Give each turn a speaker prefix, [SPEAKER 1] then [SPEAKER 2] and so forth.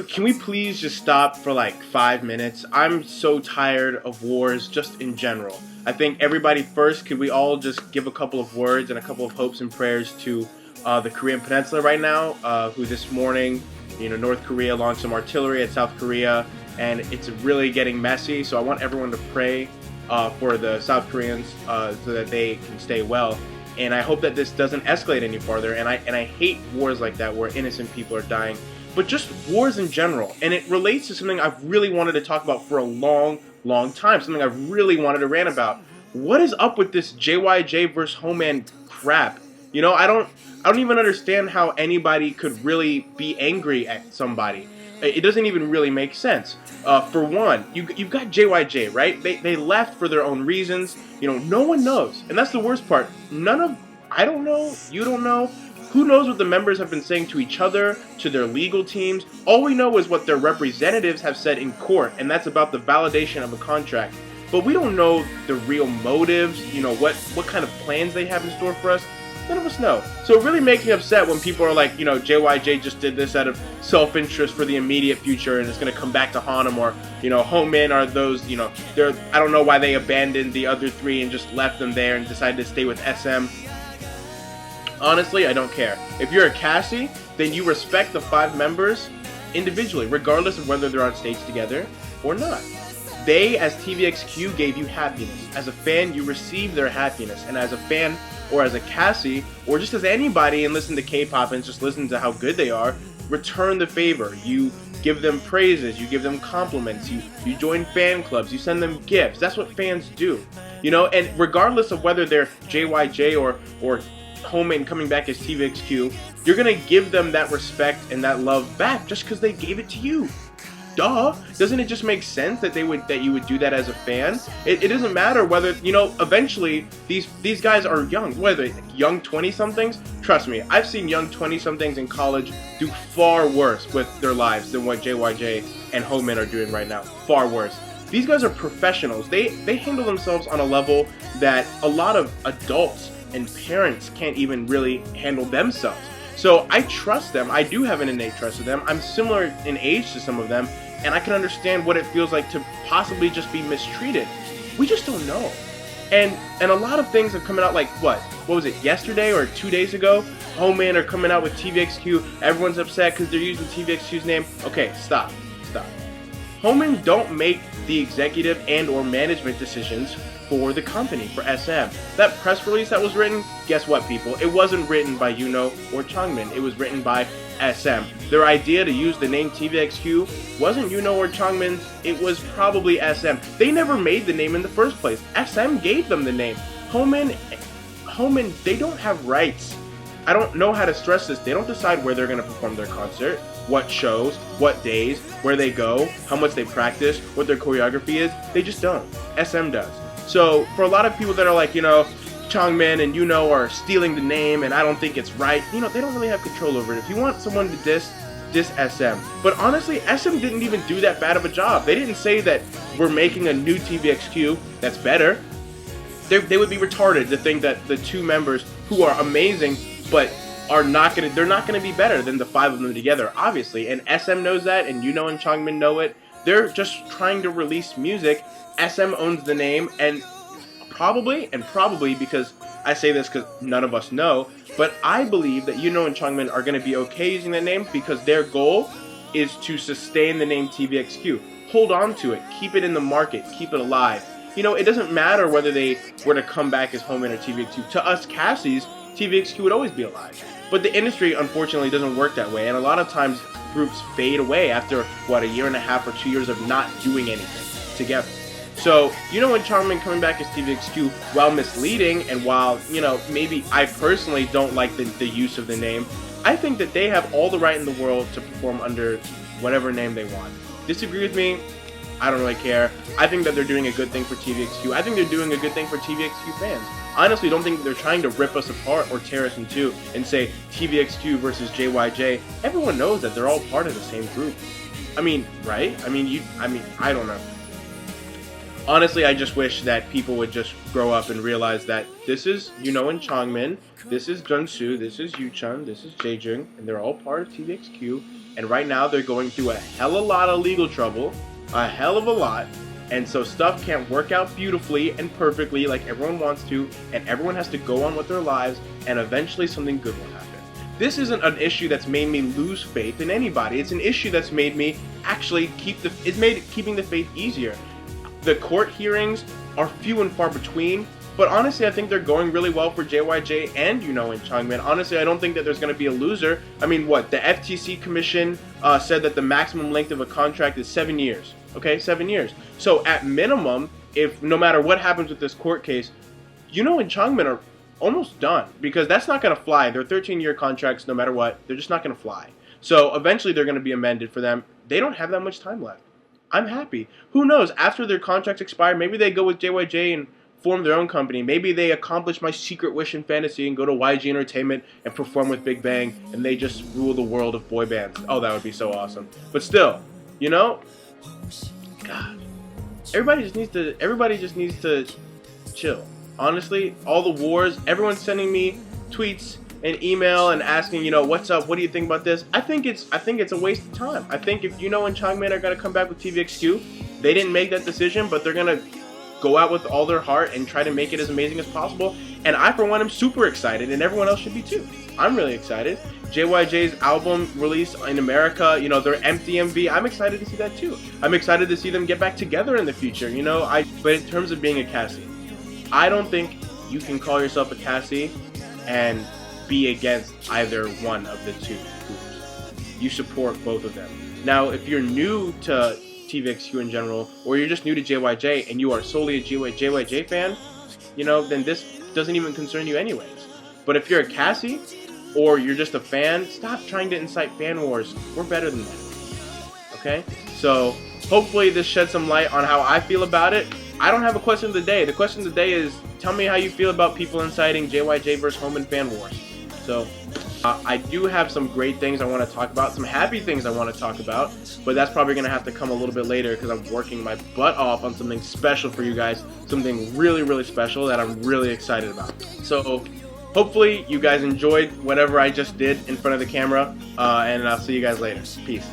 [SPEAKER 1] can we please just stop for like 5 minutes? I'm so tired of wars just in general. I think everybody first, could we all just give a couple of words and a couple of hopes and prayers to the Korean Peninsula right now, who this morning, North Korea launched some artillery at South Korea, and it's really getting messy. So I want everyone to pray for the South Koreans so that they can stay well. And I hope that this doesn't escalate any farther. And I hate wars like that where innocent people are dying. But just wars in general. And it relates to something I've really wanted to talk about for a long, long time. Something I've really wanted to rant about. What is up with this JYJ versus Homeman crap? I don't even understand how anybody could really be angry at somebody. It doesn't even really make sense. For one, you've got JYJ, right? They left for their own reasons. No one knows. And that's the worst part. I don't know, you don't know. Who knows what the members have been saying to each other, to their legal teams? All we know is what their representatives have said in court, and that's about the validation of a contract. But we don't know the real motives, what kind of plans they have in store for us. None of us know. So it really makes me upset when people are like, JYJ just did this out of self-interest for the immediate future and it's going to come back to haunt them, or, Homeman are those, I don't know why they abandoned the other three and just left them there and decided to stay with SM. Honestly, I don't care. If you're a Cassie, then you respect the 5 members individually, regardless of whether they're on stage together or not. They, as TVXQ, gave you happiness. As a fan, you receive their happiness. And as a fan, or as a Cassie, or just as anybody and listen to K-pop and just listen to how good they are, return the favor. You give them praises, you give them compliments, you join fan clubs, you send them gifts. That's what fans do. And regardless of whether they're JYJ or Homeman coming back as TVXQ, you're gonna give them that respect and that love back just because they gave it to you. Duh. Doesn't it just make sense that you would do that as a fan? It doesn't matter whether, eventually these guys are young. Whether young 20-somethings, trust me, I've seen young 20-somethings in college do far worse with their lives than what JYJ and Homeman are doing right now. Far worse. These guys are professionals. They handle themselves on a level that a lot of adults and parents can't even really handle themselves. So I trust them. I do have an innate trust of them. I'm similar in age to some of them, and I can understand what it feels like to possibly just be mistreated. We just don't know. And a lot of things have come out, like what was it, yesterday or 2 days ago? Homeman are coming out with TVXQ. Everyone's upset because they're using TVXQ's name. Okay, stop. Homeman don't make the executive and or management decisions for the company, for SM. That press release that was written, guess what, people? It wasn't written by Yuno or Changmin. It was written by SM. Their idea to use the name TVXQ wasn't Yuno or Changmin's. It was probably SM. They never made the name in the first place. SM gave them the name. Homeman, they don't have rights. I don't know how to stress this. They don't decide where they're going to perform their concert, what shows, what days, where they go, how much they practice, what their choreography is. They just don't. SM does. So for a lot of people that are like, Changmin and are stealing the name and I don't think it's right, they don't really have control over it. If you want someone to diss SM. But honestly, SM didn't even do that bad of a job. They didn't say that we're making a new TVXQ that's better. They would be retarded to think that the 2 members who are amazing but they're not gonna be better than the 5 of them together, obviously. And SM knows that, and and Changmin know it. They're just trying to release music. SM owns the name, and probably because I say this because none of us know, but I believe that and Changmin are going to be okay using that name because their goal is to sustain the name TVXQ. Hold on to it, keep it in the market, keep it alive. It doesn't matter whether they were to come back as Homeman or TVXQ. To us Cassies, TVXQ would always be alive. But the industry, unfortunately, doesn't work that way, and a lot of times groups fade away after, a year and a half or 2 years of not doing anything together. So, and Changmin coming back as TVXQ, while misleading, and while, maybe I personally don't like the use of the name, I think that they have all the right in the world to perform under whatever name they want. Disagree with me? I don't really care. I think that they're doing a good thing for TVXQ. I think they're doing a good thing for TVXQ fans. Honestly, don't think they're trying to rip us apart or tear us in two and say TVXQ versus JYJ. Everyone knows that they're all part of the same group. I mean, right? I don't know. honestly, I just wish that people would just grow up and realize that this is Yuno and Changmin, this is Junsu, this is Yuchun, this is Jaejung, and they're all part of TVXQ. And right now they're going through a hell of a lot of legal trouble, a hell of a lot. And so stuff can't work out beautifully and perfectly like everyone wants to, and everyone has to go on with their lives, and eventually something good will happen. This isn't an issue that's made me lose faith in anybody. It's an issue that's made me actually keeping the faith easier. The court hearings are few and far between, but honestly, I think they're going really well for JYJ and Yuno and Changmin. Honestly, I don't think that there's going to be a loser. I mean, what? The FTC Commission said that the maximum length of a contract is 7 years. Okay, 7 years. So at minimum, if no matter what happens with this court case, Yuno and Changmin are almost done, because that's not going to fly. They're 13-year contracts no matter what. They're just not going to fly. So eventually they're going to be amended for them. They don't have that much time left. I'm happy. Who knows? After their contracts expire, maybe they go with JYJ and form their own company. Maybe they accomplish my secret wish and fantasy and go to YG Entertainment and perform with Big Bang, and they just rule the world of boy bands. Oh, that would be so awesome. But still, you know, God, everybody just needs to chill. Honestly, all the wars, everyone's sending me tweets and email and asking, you know, what's up? What do you think about this? I think it's a waste of time. I think if Yuno and Changmin are gonna come back with TVXQ, they didn't make that decision, but they're gonna go out with all their heart and try to make it as amazing as possible. And I, for one, am super excited, and everyone else should be too. I'm really excited. JYJ's album release in America, you know, their empty MV, I'm excited to see that too. I'm excited to see them get back together in the future, you know. But in terms of being a Cassie, I don't think you can call yourself a Cassie and be against either one of the two groups. You support both of them. Now, if you're new to TVXQ in general, or you're just new to JYJ and you are solely a JYJ fan, you know, then this doesn't even concern you anyways. But if you're a Cassie, or you're just a fan, stop trying to incite fan wars. We're better than that. Okay? So, hopefully this sheds some light on how I feel about it. I don't have a question of the day. The question of the day is, tell me how you feel about people inciting JYJ versus Home and fan wars. So, I do have some great things I want to talk about, some happy things I want to talk about, but that's probably going to have to come a little bit later because I'm working my butt off on something special for you guys, something really, really special that I'm really excited about. So, hopefully you guys enjoyed whatever I just did in front of the camera, and I'll see you guys later. Peace.